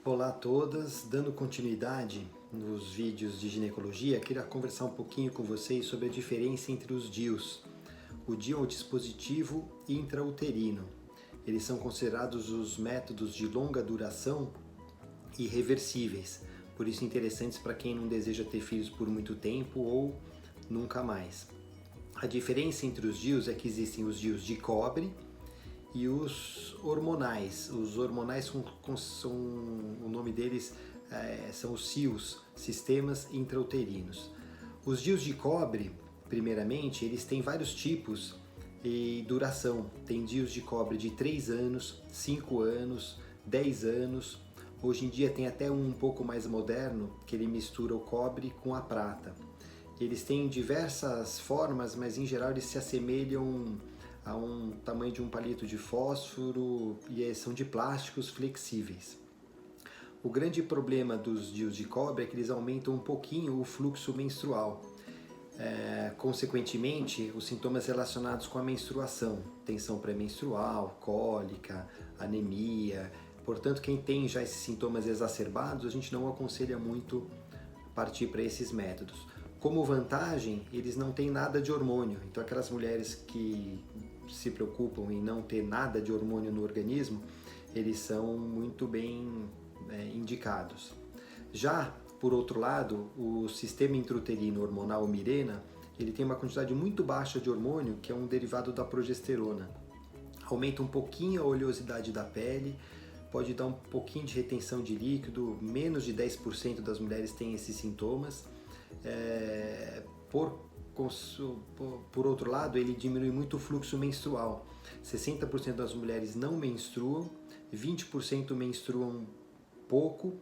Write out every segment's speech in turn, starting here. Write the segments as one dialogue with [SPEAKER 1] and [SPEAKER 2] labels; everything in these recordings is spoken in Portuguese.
[SPEAKER 1] Olá a todas, dando continuidade nos vídeos de ginecologia, queria conversar um pouquinho com vocês sobre a diferença entre os DIUs. O DIU é o dispositivo intrauterino. Eles são considerados os métodos de longa duração e reversíveis, por isso interessantes para quem não deseja ter filhos por muito tempo ou nunca mais. A diferença entre os DIUs é que existem os DIUs de cobre e os hormonais. Os hormonais o nome deles são os SIUs, Sistemas Intrauterinos. Os DIUs de cobre, primeiramente, eles têm vários tipos e duração. Tem DIUs de cobre de 3 anos, 5 anos, 10 anos. Hoje em dia tem até um pouco mais moderno, que ele mistura o cobre com a prata. Eles têm diversas formas, mas em geral eles se assemelham a um tamanho de um palito de fósforo e são de plásticos flexíveis. O grande problema dos DIUs de cobre é que eles aumentam um pouquinho o fluxo menstrual. Consequentemente, os sintomas relacionados com a menstruação, tensão pré-menstrual, cólica, anemia. Portanto, quem tem já esses sintomas exacerbados, a gente não aconselha muito partir para esses métodos. Como vantagem, eles não têm nada de hormônio, então aquelas mulheres que se preocupam em não ter nada de hormônio no organismo, eles são muito bem indicados. Já, por outro lado, o sistema intrauterino hormonal Mirena, ele tem uma quantidade muito baixa de hormônio, que é um derivado da progesterona. Aumenta um pouquinho a oleosidade da pele, pode dar um pouquinho de retenção de líquido, menos de 10% das mulheres têm esses sintomas. Por outro lado, ele diminui muito o fluxo menstrual. 60% das mulheres não menstruam, 20% menstruam pouco,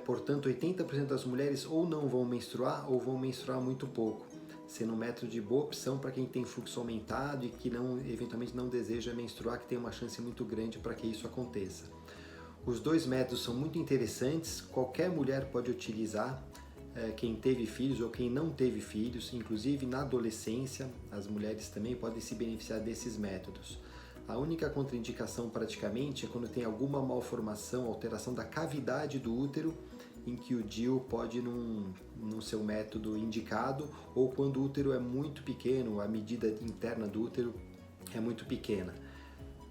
[SPEAKER 1] portanto 80% das mulheres ou não vão menstruar ou vão menstruar muito pouco, sendo um método de boa opção para quem tem fluxo aumentado e que eventualmente não deseja menstruar, que tem uma chance muito grande para que isso aconteça. Os dois métodos são muito interessantes, qualquer mulher pode utilizar, quem teve filhos ou quem não teve filhos, inclusive na adolescência, as mulheres também podem se beneficiar desses métodos. A única contraindicação praticamente é quando tem alguma malformação, alteração da cavidade do útero, em que o DIU pode não ser o método indicado, ou quando o útero é muito pequeno, a medida interna do útero é muito pequena.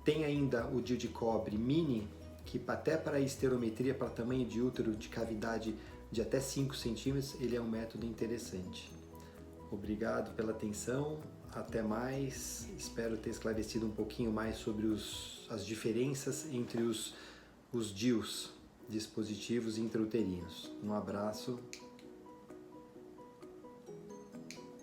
[SPEAKER 1] Tem ainda o DIU de cobre mini, que até para esterometria, para tamanho de útero de cavidade de até 5 centímetros, ele é um método interessante. Obrigado pela atenção, até mais, espero ter esclarecido um pouquinho mais sobre as diferenças entre os DIUs, dispositivos intrauterinos. Um abraço.